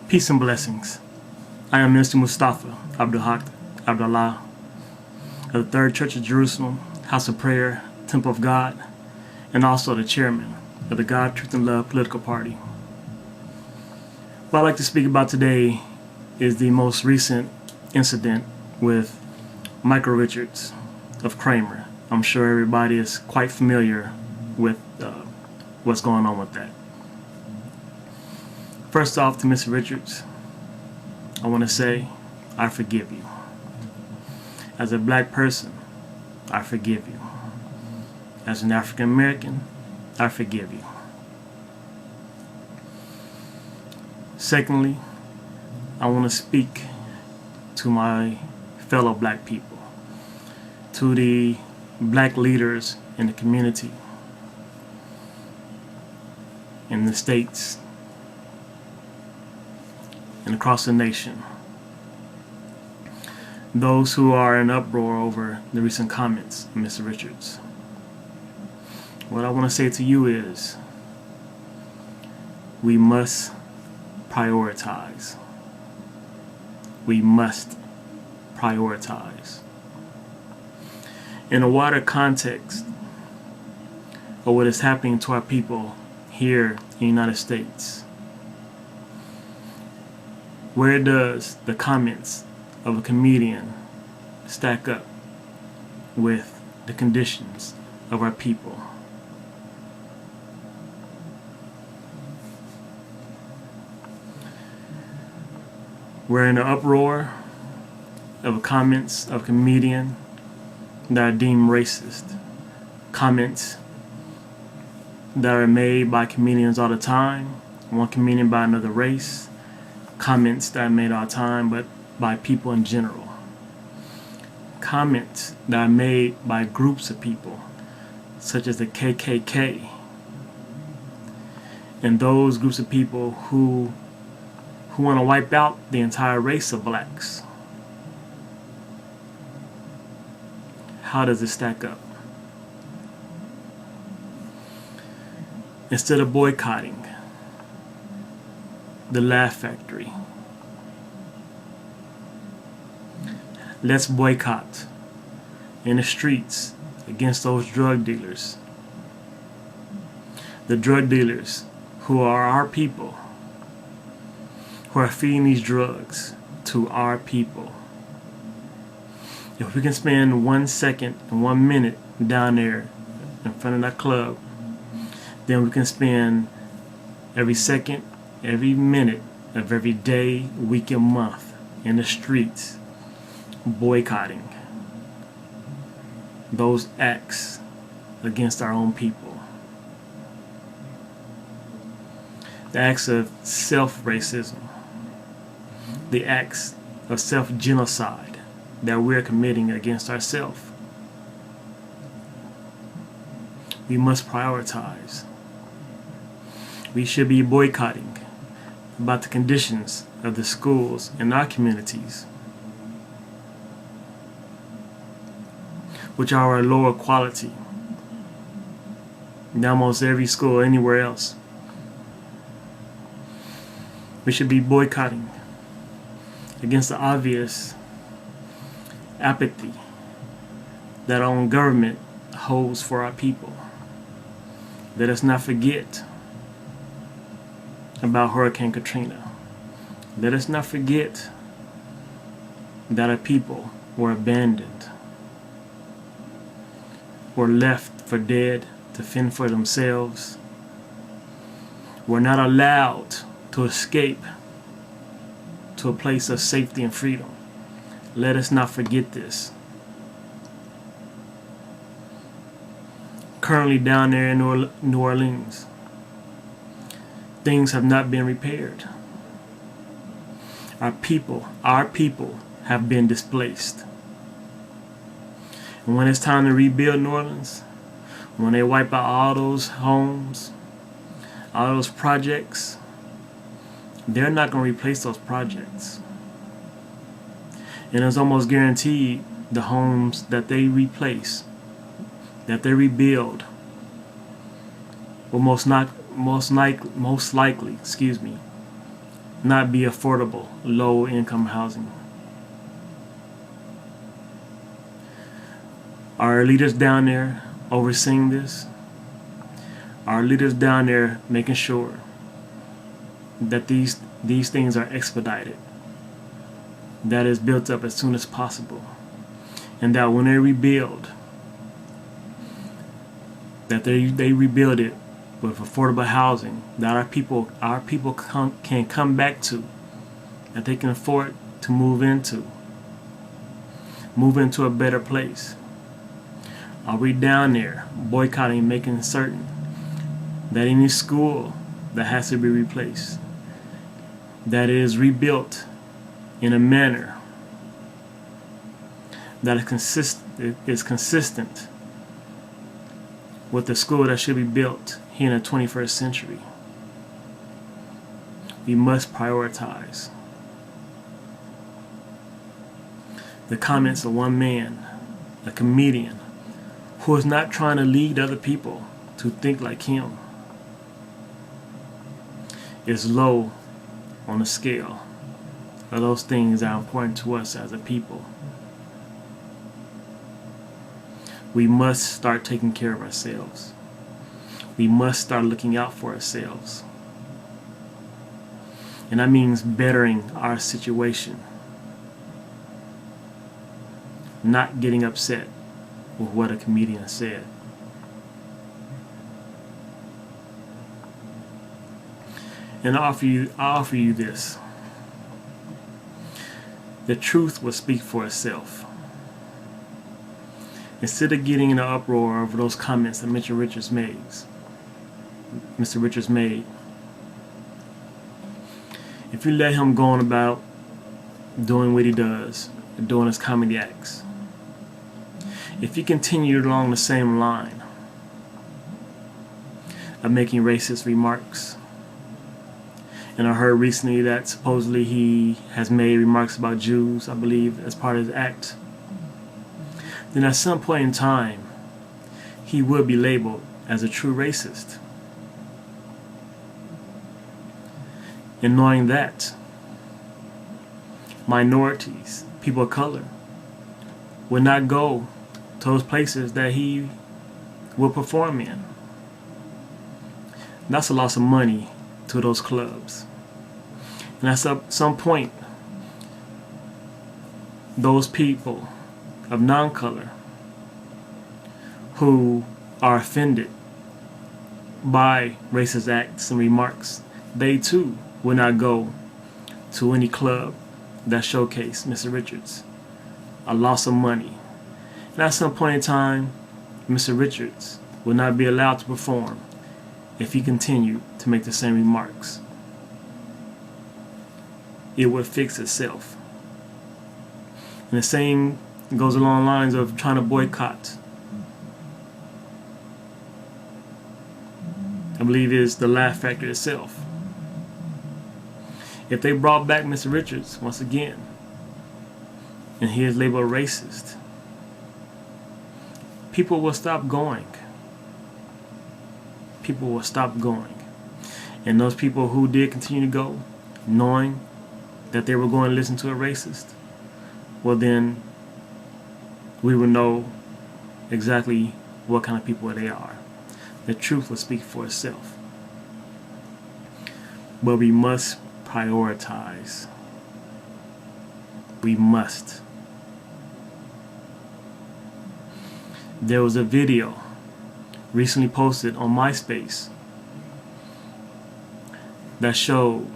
Peace and blessings. I am Mr. Mustafaa Abdulhaq Abdallah of the Third Church of Jerusalem, House of Prayer, Temple of God, and also the chairman of the God, Truth, and Love political party. What I'd like to speak about today is the most recent incident with Micheal Richards of Kramer. I'm sure everybody is quite familiar with what's going on with that. First off, to Mr. Richards, I want to say I forgive you. As a black person, I forgive you. As an African American, I forgive you. Secondly, I want to speak to my fellow black people, to the black leaders in the community, in the states, and across the nation. Those who are in uproar over the recent comments of Mr. Richards. What I want to say to you is, we must prioritize. We must prioritize. In a wider context of what is happening to our people here in the United States, where does the comments of a comedian stack up with the conditions of our people? We're in the uproar of comments of a comedian that are deemed racist. Comments that are made by comedians all the time, one comedian by another race. Comments that are made all the time, but by people in general. Comments that are made by groups of people, such as the KKK, and those groups of people who want to wipe out the entire race of blacks. How does it stack up? Instead of boycotting the Laugh Factory, let's boycott in the streets against those drug dealers. The drug dealers who are our people, who are feeding these drugs to our people. If we can spend 1 second and 1 minute down there in front of that club, then we can spend every second, every minute of every day, week, and month in the streets boycotting those acts against our own people. The acts of self-racism, the acts of self-genocide that we're committing against ourselves. We must prioritize. We should be boycotting about the conditions of the schools in our communities, which are a lower quality than almost every school anywhere else. We should be boycotting against the obvious apathy that our own government holds for our people. Let us not forget about Hurricane Katrina. Let us not forget that our people were abandoned, were left for dead to fend for themselves, were not allowed to escape to a place of safety and freedom. Let us not forget this. Currently down there in New Orleans, things have not been repaired. Our people have been displaced. And when it's time to rebuild New Orleans, when they wipe out all those homes, all those projects, they're not going to replace those projects. And it's almost guaranteed the homes that they replace, that they rebuild, will most likely, not be affordable, low-income housing. Are leaders down there overseeing this? Are leaders down there making sure that these things are expedited, that is built up as soon as possible, and that when they rebuild, that they rebuild it with affordable housing that our people can come back to, that they can afford to move into a better place? Are we down there boycotting, making certain that any school that has to be replaced, that it is rebuilt in a manner that is consistent with the school that should be built here in the 21st century? We must prioritize. The comments of one man, a comedian, who is not trying to lead other people to think like him, is low on the scale of those things that are important to us as a people. We must start taking care of ourselves. We must start looking out for ourselves. And that means bettering our situation. Not getting upset with what a comedian said. And I offer you this. The truth will speak for itself. Instead of getting in an uproar over those comments that Mr. Richards made, if you let him go on about doing what he does, doing his comedy acts, if you continue along the same line of making racist remarks, and I heard recently that supposedly he has made remarks about Jews, I believe, as part of his act, then at some point in time, he will be labeled as a true racist. And knowing that minorities, people of color, will not go to those places that he will perform in, that's a loss of money to those clubs. And at some point, those people of non-color who are offended by racist acts and remarks, they too will not go to any club that showcase Mr. Richards. A loss of money. And at some point in time, Mr. Richards will not be allowed to perform if he continued to make the same remarks. It will fix itself. And the same goes along the lines of trying to boycott. I believe it is the laugh factor itself. If they brought back Mr. Richards once again, and he is labeled racist, people will stop going. People will stop going. And those people who did continue to go, knowing that they were going to listen to a racist, well then, we will know exactly what kind of people they are. The truth will speak for itself. But we must prioritize. We must. There was a video recently posted on MySpace that showed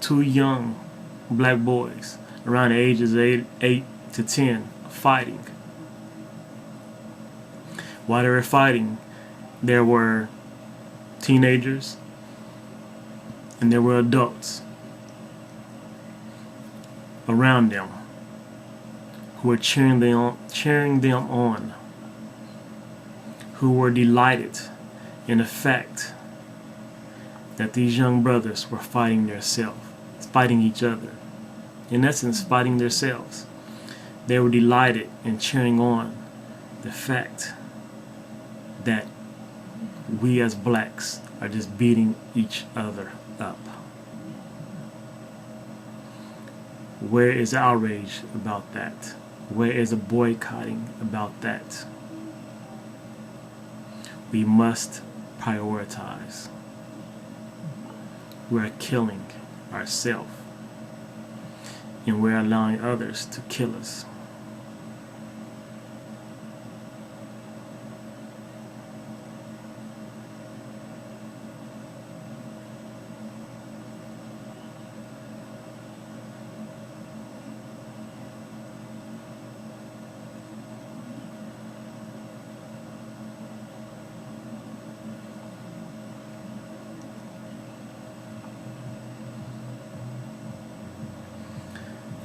two young black boys around the ages of 8 to 10 fighting. While they were fighting, there were teenagers and there were adults around them who were cheering them on, who were delighted in the fact that these young brothers were fighting each other. In essence, fighting themselves. They were delighted and cheering on the fact that we as blacks are just beating each other up. Where is the outrage about that? Where is the boycotting about that? We must prioritize. We are killing ourselves, and we're allowing others to kill us.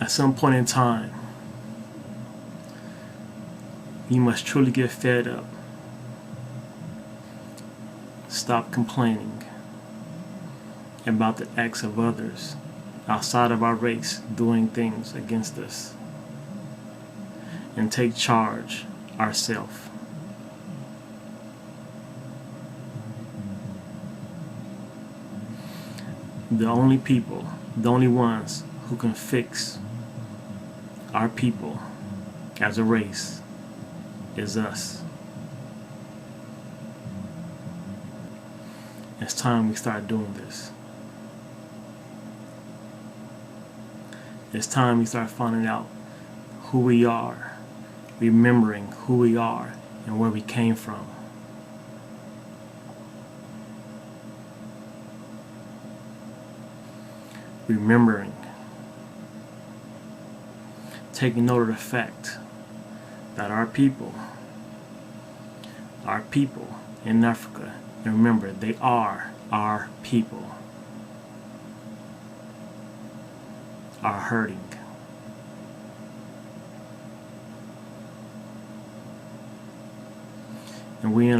At some point in time, you must truly get fed up. Stop complaining about the acts of others outside of our race doing things against us, and take charge ourselves. The only ones who can fix our people as a race is us. It's time we start doing this. It's time we start finding out who we are, remembering who we are and where we came from. Remembering, taking note of the fact that our people in Africa, and remember, they are our people, are hurting. And we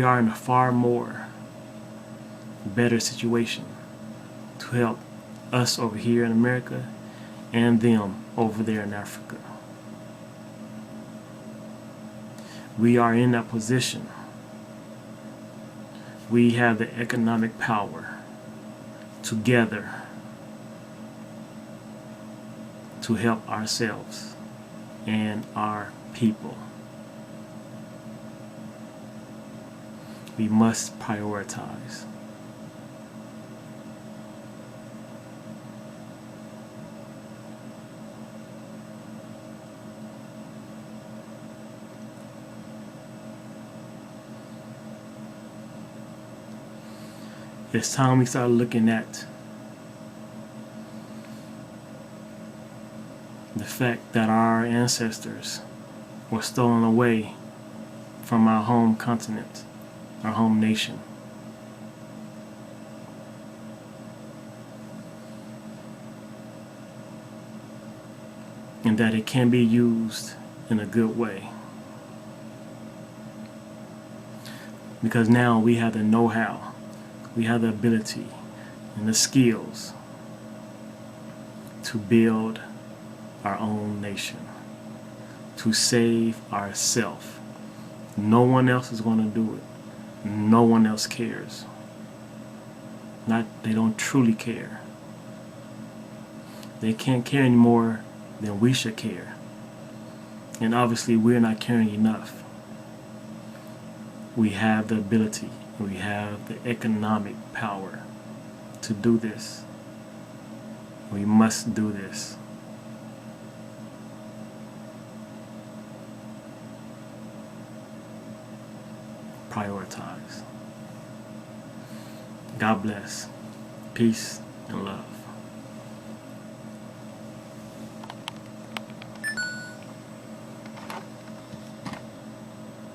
are in a far more better situation to help us over here in America and them over there in Africa. We are in that position. We have the economic power together to help ourselves and our people. We must prioritize. It's time we start looking at the fact that our ancestors were stolen away from our home continent, our home nation. And that it can be used in a good way. Because now we have the know-how. We have the ability and the skills to build our own nation, to save ourselves. No one else is going to do it. No one else cares. They don't truly care. They can't care any more than we should care. And obviously we're not caring enough. We have the ability. We have the economic power to do this. We must do this. Prioritize. God bless. Peace and love.